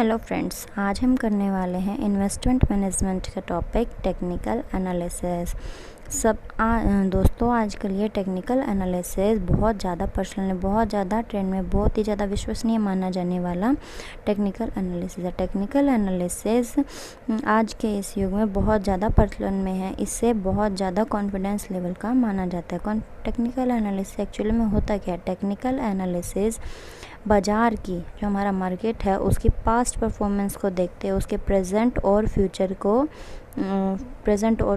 Hello friends, आज हम करने वाले हैं इन्वेस्टमेंट मैनेजमेंट का टॉपिक टेक्निकल एनालिसिस। दोस्तों, आजकल ये टेक्निकल एनालिसिस बहुत ज़्यादा पर्सनल, बहुत ज़्यादा ट्रेंड में, बहुत ही ज़्यादा विश्वसनीय माना जाने वाला टेक्निकल एनालिसिस है। टेक्निकल एनालिसिस आज के इस युग में बहुत ज़्यादा प्रचलन में है। इससे बहुत ज़्यादा कॉन्फिडेंस लेवल का माना जाता है। टेक्निकल एनालिसिस एक्चुअली में होता क्या है? टेक्निकल एनालिसिस बाज़ार की, जो हमारा मार्केट है, उसकी पास्ट परफॉर्मेंस को देखते हैं, उसके प्रेजेंट और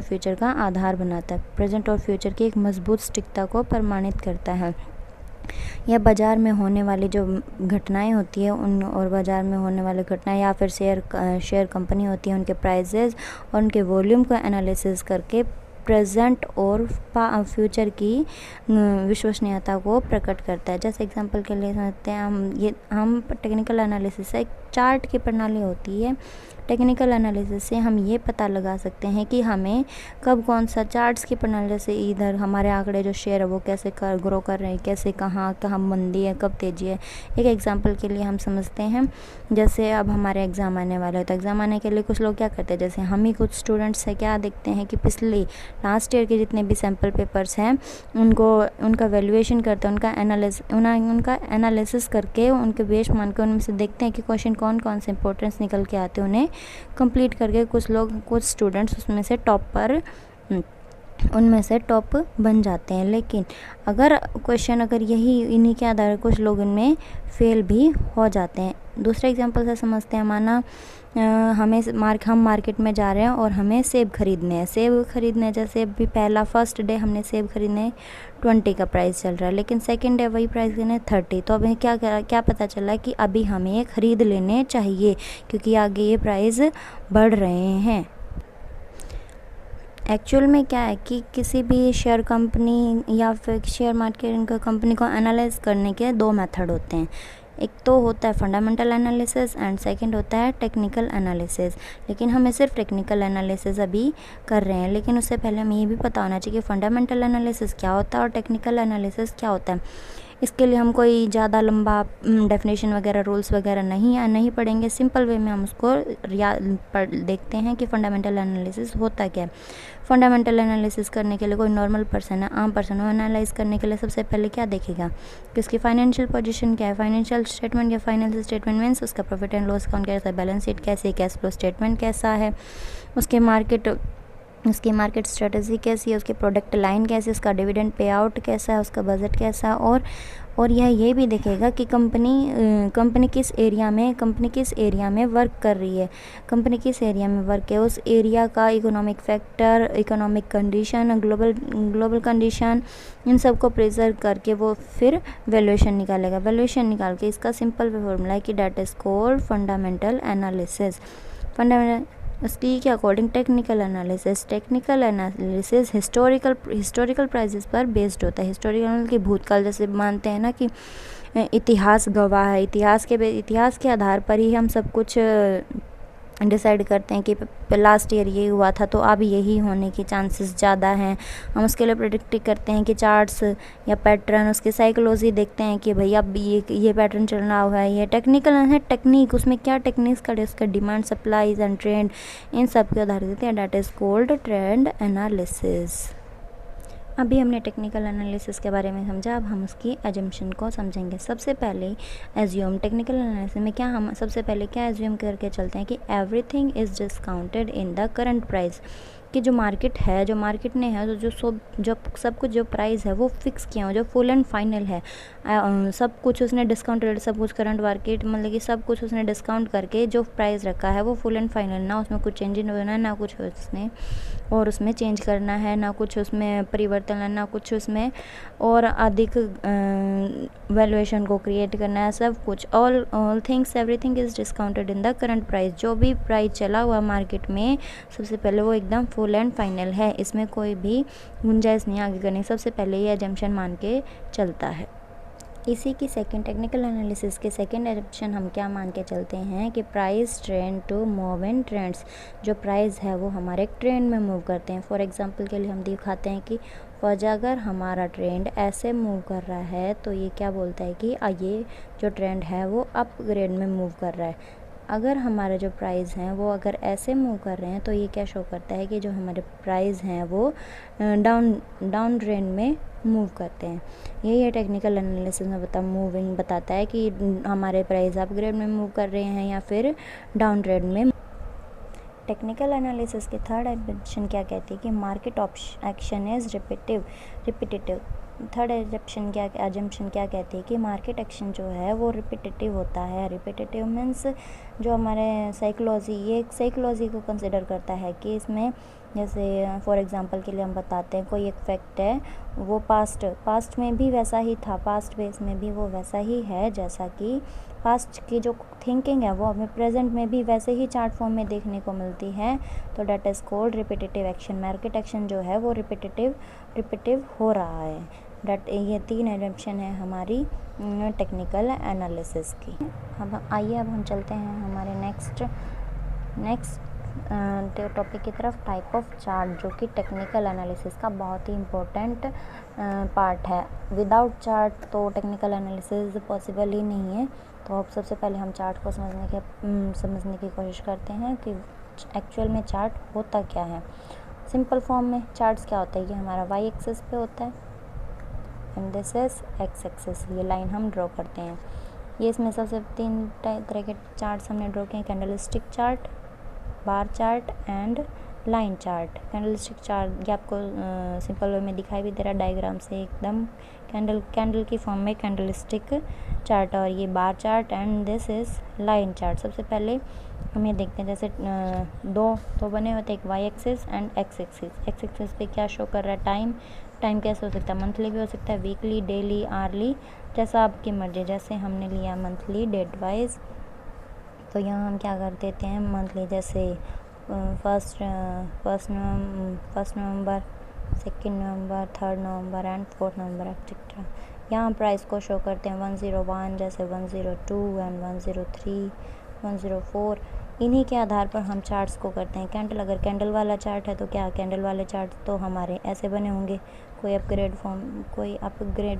फ्यूचर का आधार बनाता है। प्रेजेंट और फ्यूचर की एक मजबूत सटीकता को प्रमाणित करता है। यह बाज़ार में होने वाली जो घटनाएं होती है और बाज़ार में होने वाली घटनाएं या फिर शेयर कंपनी होती है, उनके प्राइजेज़ और उनके वॉल्यूम को एनालिसिस करके प्रेजेंट और फ्यूचर की विश्वसनीयता को प्रकट करता है। जैसे एग्जांपल के लिए समझते हैं हम टेक्निकल एनालिसिस से एक चार्ट की प्रणाली होती है। टेक्निकल एनालिसिस से हम ये पता लगा सकते हैं कि हमें कब कौन सा चार्ट्स की प्रणाली से इधर हमारे आंकड़े जो शेयर है वो कैसे ग्रो कर रहे हैं, कैसे कहाँ मंदी है, कब तेजी है। एक एग्जांपल के लिए हम समझते हैं, जैसे अब हमारे एग्ज़ाम आने वाले हैं, तो एग्ज़ाम आने के लिए कुछ लोग क्या करते हैं, जैसे हम ही कुछ स्टूडेंट्स हैं, क्या देखते हैं कि पिछले लास्ट ईयर के जितने भी सैम्पल पेपर्स हैं उनका वैल्यूएशन करते हैं, उनका एनालिसिस करके उनके बेस मान के उनमें से देखते हैं कि क्वेश्चन कौन कौन से इंपॉर्टेंस निकल के आते हैं, उन्हें कंप्लीट करके कुछ स्टूडेंट्स उनमें से टॉप बन जाते हैं। लेकिन अगर इन्हीं के आधार पर कुछ लोग इनमें फेल भी हो जाते हैं। दूसरे एग्जांपल से समझते हैं, माना हम मार्केट में जा रहे हैं और हमें सेब खरीदने हैं। जैसे अभी फर्स्ट डे हमने सेब खरीदने 20 का प्राइस चल रहा है, लेकिन सेकंड डे वही प्राइस देने 30। तो अब क्या पता चला कि अभी हमें खरीद लेने चाहिए, क्योंकि आगे ये प्राइस बढ़ रहे हैं। एक्चुअल में क्या है कि किसी भी शेयर कंपनी या फिर शेयर मार्केट कंपनी को एनालाइज करने के दो मेथड होते हैं। एक तो होता है फंडामेंटल एनालिसिस एंड सेकंड होता है टेक्निकल एनालिसिस। लेकिन हमें सिर्फ टेक्निकल एनालिसिस अभी कर रहे हैं, लेकिन उससे पहले हमें ये भी पता होना चाहिए कि फंडामेंटल एनालिसिस क्या होता है और टेक्निकल एनालिसिस क्या होता है। इसके लिए हम कोई ज़्यादा लंबा डेफिनेशन वगैरह, रूल्स वगैरह नहीं पढ़ेंगे। सिंपल वे में हम उसको देखते हैं कि फंडामेंटल एनालिसिस होता क्या है। फंडामेंटल एनालिसिस करने के लिए कोई नॉर्मल पर्सन है, आम पर्सन हो, एनालाइज करने के लिए सबसे पहले क्या देखेगा कि उसकी फाइनेंशियल पोजीशन क्या है। फाइनेंशियल स्टेटमेंट या फाइनेंशियल स्टेटमेंट मीन्स उसका प्रॉफिट एंड लॉस अकाउंट कैसा है, बैलेंस शीट कैसी है, कैश फ्लो स्टेटमेंट कैसा है, उसकी मार्केट स्ट्रेटजी कैसी है, उसके प्रोडक्ट लाइन कैसी है, उसका डिविडेंड पे आउट कैसा है, उसका बजट कैसा है, और यह ये भी देखेगा कि कंपनी किस एरिया में वर्क कर रही है, उस एरिया का economic factor, economic condition, global condition, इन सब को प्रिजर्व करके वो फिर वैल्यूएशन निकालेगा। वैल्यूएशन निकाल के इसका सिंपल फॉर्मूला है कि that is called fundamental analysis. उसकी के according technical analysis historical prices पर बेस्ड होता है। हिस्टोरिकल की भूतकाल, जैसे मानते हैं ना कि इतिहास गवाह है, इतिहास के आधार पर ही हम सब कुछ डिसाइड करते हैं कि लास्ट ईयर ये हुआ था तो अब यही होने के चांसेस ज़्यादा हैं। हम उसके लिए प्रेडिक्ट करते हैं कि चार्ट्स या पैटर्न, उसकी साइकोलॉजी देखते हैं कि भैया अब ये पैटर्न चल रहा हुआ है। ये टेक्निकल है, टेक्निक, उसमें क्या टेक्निक्स का उसका डिमांड, सप्लाईज एंड ट्रेंड, इन सब के आधार देते हैं। That is called trend analysis. अभी हमने टेक्निकल एनालिसिस के बारे में समझा, अब हम उसकी एजम्पशन को समझेंगे। सबसे पहले टेक्निकल एनालिसिस में हम सबसे पहले क्या एज्यूम करके चलते हैं कि everything is discounted in the current price, कि जो मार्केट ने है जो सब कुछ जो प्राइस है वो फिक्स किया हो, जो फुल एंड फाइनल है। सब कुछ उसने डिस्काउंटेड, सब कुछ करंट मार्केट मतलब कि सब कुछ उसने डिस्काउंट करके जो प्राइस रखा है वो फुल एंड फाइनल, ना उसमें कुछ चेंज होना है, ना कुछ उसमें चेंज करना है, ना कुछ उसमें परिवर्तन है, ना कुछ उसमें और अधिक वैल्यूएशन को क्रिएट करना है। सब कुछ all things everything is discounted in the current price. जो भी प्राइस चला हुआ मार्केट में सबसे पहले वो एकदम फुल एंड फाइनल है, इसमें कोई भी गुंजाइश नहीं आगे करने। सबसे पहले ये एजम्पशन मान के चलता है। इसी की टेक्निकल एनालिसिस के सेकंड एजम्पशन हम क्या मान के चलते हैं कि price trend to move in trends. जो प्राइस है वो हमारे ट्रेंड में मूव करते हैं। फॉर एग्जांपल के लिए हम दिखाते हैं कि अगर हमारा ट्रेंड ऐसे मूव कर रहा है तो ये क्या बोलता है कि ये जो ट्रेंड है वो अपग्रेड में मूव कर रहा है। अगर हमारे जो प्राइस हैं वो अगर ऐसे मूव कर रहे हैं तो ये क्या शो करता है कि जो हमारे प्राइस हैं वो डाउन ट्रेंड में मूव करते हैं। ये टेक्निकल एनालिसिस में मूविंग बताता है कि हमारे प्राइस अपग्रेड में मूव कर रहे हैं या फिर डाउन ट्रेंड में। टेक्निकल एनालिसिस की थर्ड एजम्पशन क्या कहती है कि market action is repetitive. Third assumption क्या कहती है कि मार्केट एक्शन जो है वो रिपीटेटिव होता है। रिपीटेटिव मीन्स जो हमारे ये एक साइकोलॉजी को कंसिडर करता है कि इसमें जैसे फॉर एग्जांपल के लिए हम बताते हैं कोई एक फैक्ट है वो पास्ट में भी वैसा ही था, पास्ट बेस में भी वो वैसा ही है जैसा कि पास्ट की जो थिंकिंग है वो हमें प्रेजेंट में भी वैसे ही चार्ट फॉर्म में देखने को मिलती है, तो that is called repetitive action. Market action जो है वो रिपीटेटिव हो रहा है। ये 3 एजम्पशन है हमारी टेक्निकल एनालिसिस की। अब हम चलते हैं हमारे नेक्स्ट टॉपिक की तरफ, टाइप ऑफ चार्ट, जो कि टेक्निकल एनालिसिस का बहुत ही इम्पोर्टेंट पार्ट है। विदाउट चार्ट तो टेक्निकल एनालिसिस पॉसिबल ही नहीं है। तो अब सबसे पहले हम चार्ट को समझने की कोशिश करते हैं कि एक्चुअल में चार्ट होता क्या है। सिंपल फॉर्म में चार्ट्स क्या होता है, ये हमारा वाई एक्सिस पे होता है and this is x axis. ये लाइन हम ड्रॉ करते हैं। ये इसमें सबसे 3 तरह के चार्ट्स हमने ड्रॉ किए हैं, candlestick chart, bar chart and line chart. Candlestick chart ये आपको सिंपल वे में दिखाई भी दे रहा है डायग्राम से एकदम, कैंडल की फॉर्म में कैंडलस्टिक चार्ट, और ये bar chart and this is line chart. सबसे पहले हम ये देखते हैं जैसे दो बने होते हैं, एक Y axis and X axis. X axis पे क्या शो कर रहा है, टाइम कैसे हो सकता है, मंथली भी हो सकता है, वीकली, डेली, आवर्ली, जैसा आपकी मर्जी। जैसे हमने लिया मंथली डेट वाइज, तो यहाँ हम क्या कर देते हैं मंथली, जैसे first November, 2 November, 3 November and 4 November etcetera. यहाँ हम प्राइस को शो करते हैं 101, जैसे 102 एंड 103, 104। इन्हीं के आधार पर हम चार्ट्स को करते हैं। अगर कैंडल वाला चार्ट है तो क्या कैंडल वाले चार्ट तो हमारे ऐसे बने होंगे, कोई अपग्रेड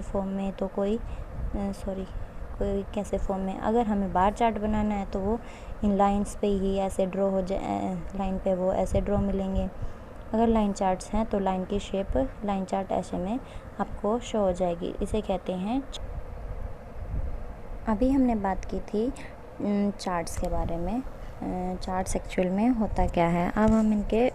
फॉर्म में तो कोई कैसे फॉर्म में। अगर हमें बार चार्ट बनाना है तो वो इन लाइंस पे ही ऐसे ड्रॉ हो जाए, लाइन पे वो ऐसे ड्रॉ मिलेंगे। अगर लाइन चार्ट्स हैं तो लाइन की शेप लाइन चार्ट ऐसे में आपको शो हो जाएगी, इसे कहते हैं। अभी हमने बात की थी चार्ट्स के बारे में, चार्ट्स एक्चुअल में होता क्या है। अब हम इनके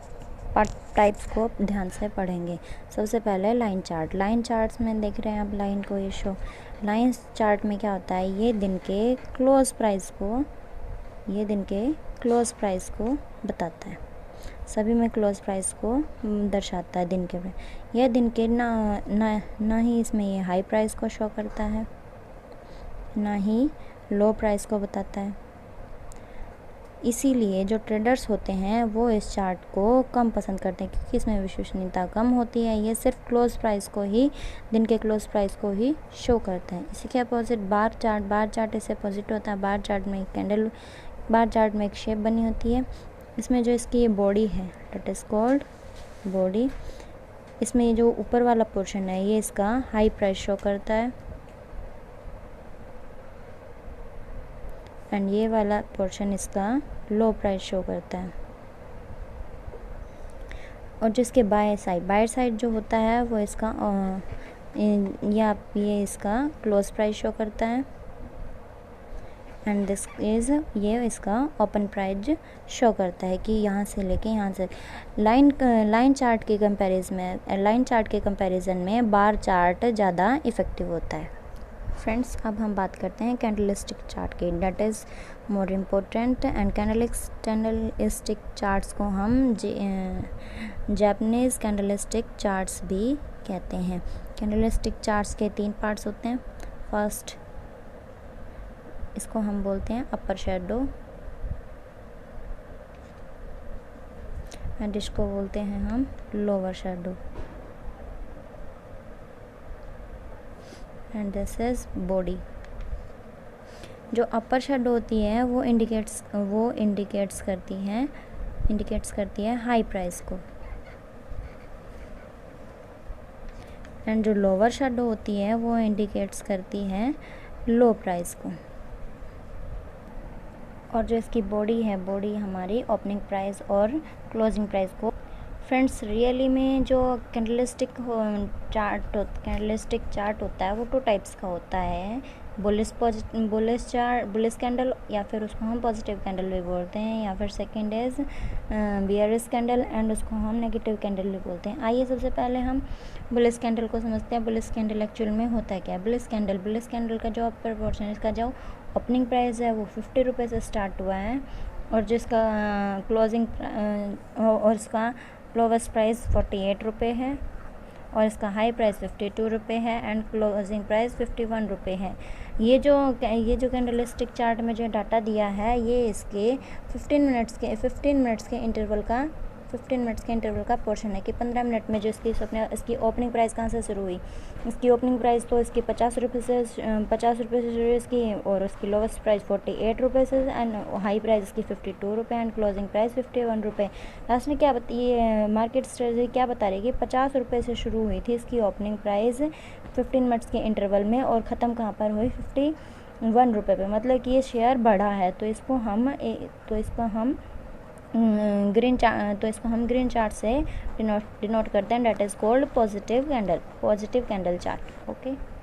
टाइप्स को ध्यान से पढ़ेंगे। सबसे पहले लाइन चार्ट्स में देख रहे हैं आप लाइन को, ये शो लाइन चार्ट में क्या होता है, ये दिन के क्लोज प्राइस को बताता है। सभी में क्लोज प्राइस को दर्शाता है दिन के में। यह दिन के ना ही इसमें ये हाई प्राइस को शो करता है, ना ही लो प्राइस को बताता है। इसीलिए जो ट्रेडर्स होते हैं वो इस चार्ट को कम पसंद करते हैं, क्योंकि इसमें विश्वसनीयता कम होती है। ये सिर्फ दिन के क्लोज प्राइस को ही शो करते हैं। इसी के अपोजिट बार चार्ट इससे अपोजिट होता है। बार चार्ट में एक शेप बनी होती है, इसमें जो इसकी ये बॉडी है दैट इज़ कॉल्ड बॉडी। इसमें ये जो ऊपर वाला पोर्शन है ये इसका हाई प्राइस शो करता है एंड ये वाला पोर्शन इसका लो प्राइस शो करता है। और जिसके बाएं साइड जो होता है वो इसका ये इसका क्लोज प्राइस शो करता है एंड दिस इज़ ये इसका ओपन प्राइस शो करता है कि यहाँ से लेके यहाँ से। लाइन चार्ट के कंपैरिजन में बार चार्ट ज़्यादा इफ़ेक्टिव होता है। फ्रेंड्स, अब हम बात करते हैं कैंडलस्टिक चार्ट की, that is more important. And candlestick charts को हम जापानीज़ कैंडलस्टिक चार्ट्स भी कहते हैं। कैंडलस्टिक चार्ट्स के 3 पार्ट्स होते हैं। फर्स्ट इसको हम बोलते हैं अपर शेडो एंड इसको बोलते हैं हम lower shadow and this is body. जो अपर शेडो होती है वो इंडिकेट्स करती है हाई प्राइस को, एंड जो लोअर शेडो होती है वो इंडिकेट्स करती है लो प्राइस को। और जो इसकी बॉडी है, बॉडी हमारी ओपनिंग प्राइस और क्लोजिंग प्राइस को। फ्रेंड्स, रियली में जो कैंडलस्टिक चार्ट होता है वो 2 टाइप्स का होता है, बुलिश कैंडल, या फिर उसको हम पॉजिटिव कैंडल भी बोलते हैं, या फिर second is bearish candle and उसको हम नेगेटिव कैंडल भी बोलते हैं। आइए सबसे पहले हम बुलिश कैंडल को समझते हैं। बुलिश कैंडल एक्चुअल में होता है क्या? बुलिश कैंडल का जो अपर पोर्शन, इसका जो ओपनिंग प्राइस है वो 50 रुपये से स्टार्ट हुआ है, और जिसका क्लोजिंग और इसका लोवेस्ट प्राइस 48 रुपये है, और इसका हाई प्राइस 52 रुपये है एंड क्लोजिंग प्राइस 51 रुपये है। ये जो कैंडलस्टिक चार्ट में जो डाटा दिया है, ये इसके 15 मिनट्स के इंटरवल का पोर्शन है कि 15 मिनट में जो इसकी ओपनिंग प्राइस कहाँ से शुरू हुई। इसकी ओपनिंग प्राइस तो इसकी 50 रुपये से शुरू हुई इसकी, और उसकी लोवेस्ट प्राइस 48 रुपये से एंड हाई प्राइस इसकी 52 रुपये एंड क्लोजिंग प्राइस 51 रुपये। लास्ट में ये मार्केट स्ट्रेटजी क्या बता रही है कि 50 रुपये से शुरू हुई थी इसकी ओपनिंग प्राइस 15 मिनट्स के इंटरवल में, और ख़त्म कहाँ पर हुई? 51 रुपये पे। मतलब कि ये शेयर बढ़ा है, तो इसको हम ग्रीन चार्ट से डिनोट करते हैं, that is called positive candle chart. Okay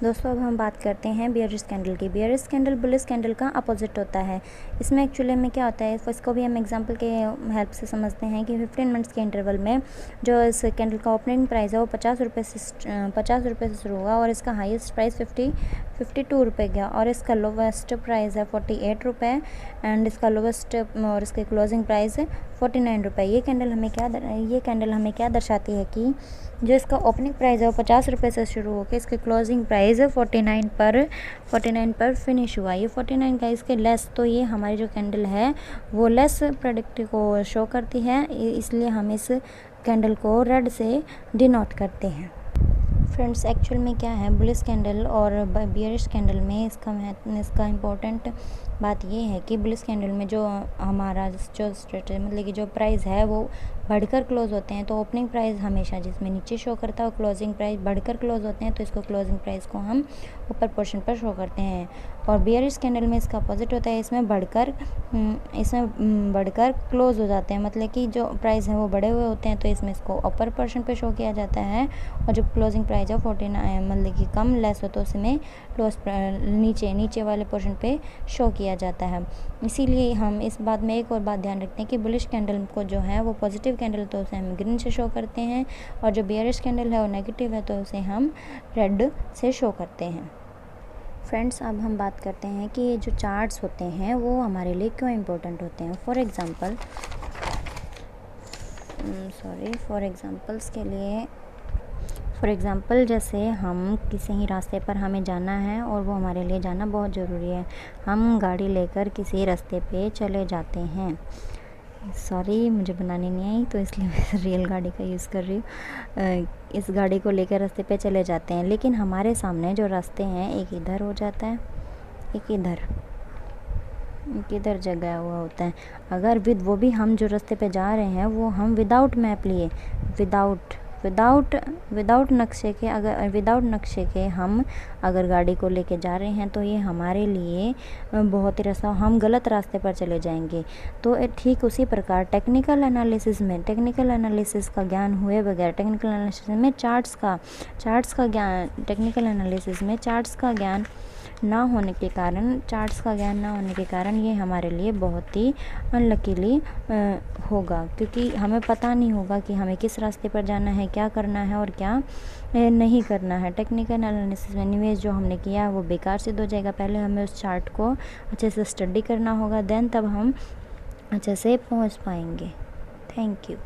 दोस्तों, अब हम बात करते हैं बियरिश कैंडल की। बियरिश कैंडल बुलिश कैंडल का अपोजिट होता है। इसमें एक्चुअली में क्या होता है, इसको भी हम एग्जांपल के हेल्प से समझते हैं कि 15 मिनट्स के इंटरवल में जो इस कैंडल का ओपनिंग प्राइस है वो 50 रुपये से शुरू होगा, और इसका हाईएस्ट प्राइस 52 रुपये गया, और इसका लोवेस्ट प्राइस है 48 रुपये एंड इसका लोवेस्ट और इसके क्लोजिंग प्राइस है 49 रुपये। ये कैंडल हमें क्या दर्शाती है कि जो इसका ओपनिंग प्राइस है वो 50 रुपये से शुरू होकर इसके क्लोजिंग प्राइस 49 पर फिनिश हुआ। ये 49 का इसके लेस, तो ये हमारी जो कैंडल है वो लेस प्रेडिक्ट को शो करती है, इसलिए हम इस कैंडल को रेड से डिनोट करते हैं। फ्रेंड्स, एक्चुअल में क्या है बुलिश कैंडल और बियरिश कैंडल में इसका इम्पोर्टेंट बात ये है कि बुलिश कैंडल में जो हमारा मतलब कि जो प्राइस है वो बढ़कर क्लोज होते हैं, तो ओपनिंग प्राइस हमेशा जिसमें नीचे शो करता है, क्लोजिंग प्राइस बढ़कर क्लोज होते हैं, तो इसको क्लोजिंग प्राइस को हम ऊपर पोर्शन पर शो करते हैं। और बियरिश कैंडल में इसका अपोजिट होता है, इसमें बढ़कर क्लोज हो जाते हैं, मतलब कि जो प्राइस है वो बढ़े हुए होते हैं, तो इसमें इसको अपर पोर्शन पे शो किया जाता है, और जो क्लोजिंग प्राइस है 49 मतलब कि कम लेस हो तो उसमें नीचे वाले पोर्शन पे शो किया जाता है। इसीलिए हम इस बात में एक और बात ध्यान रखते हैं कि बुलिश कैंडल को जो है वो पॉजिटिव कैंडल तो उसे हम ग्रीन से शो करते हैं, और जो बियरिश कैंडल है वो नेगेटिव है तो उसे हम रेड से शो करते हैं। फ्रेंड्स, अब हम बात करते हैं कि ये जो चार्ट्स होते हैं वो हमारे लिए क्यों इम्पोर्टेंट होते हैं। फॉर एग्ज़ाम्पल जैसे हम किसी ही रास्ते पर हमें जाना है और वो हमारे लिए जाना बहुत ज़रूरी है। हम गाड़ी लेकर किसी रास्ते पे चले जाते हैं। मुझे बनानी नहीं आई तो इसलिए मैं रियल गाड़ी का यूज़ कर रही हूँ। इस गाड़ी को लेकर रास्ते पे चले जाते हैं, लेकिन हमारे सामने जो रास्ते हैं एक इधर हो जाता है, एक इधर जगह हुआ होता है। अगर वो भी हम जो रास्ते पे जा रहे हैं वो हम विदाउट मैप लिए, विदाउट नक्शे के हम अगर गाड़ी को लेके जा रहे हैं तो ये हमारे लिए बहुत ही हम गलत रास्ते पर चले जाएंगे। तो ठीक उसी प्रकार टेक्निकल एनालिसिस का ज्ञान हुए बगैर, टेक्निकल एनालिसिस में चार्ट्स का ज्ञान ना होने के कारण ये हमारे लिए बहुत ही अनलकीली होगा, क्योंकि हमें पता नहीं होगा कि हमें किस रास्ते पर जाना है, क्या करना है और क्या नहीं करना है। टेक्निकल एनालिसिस में निवेश जो हमने किया है वो बेकार सिद्ध हो जाएगा। पहले हमें उस चार्ट को अच्छे से स्टडी करना होगा, तब हम अच्छे से पहुंच पाएंगे। Thank you.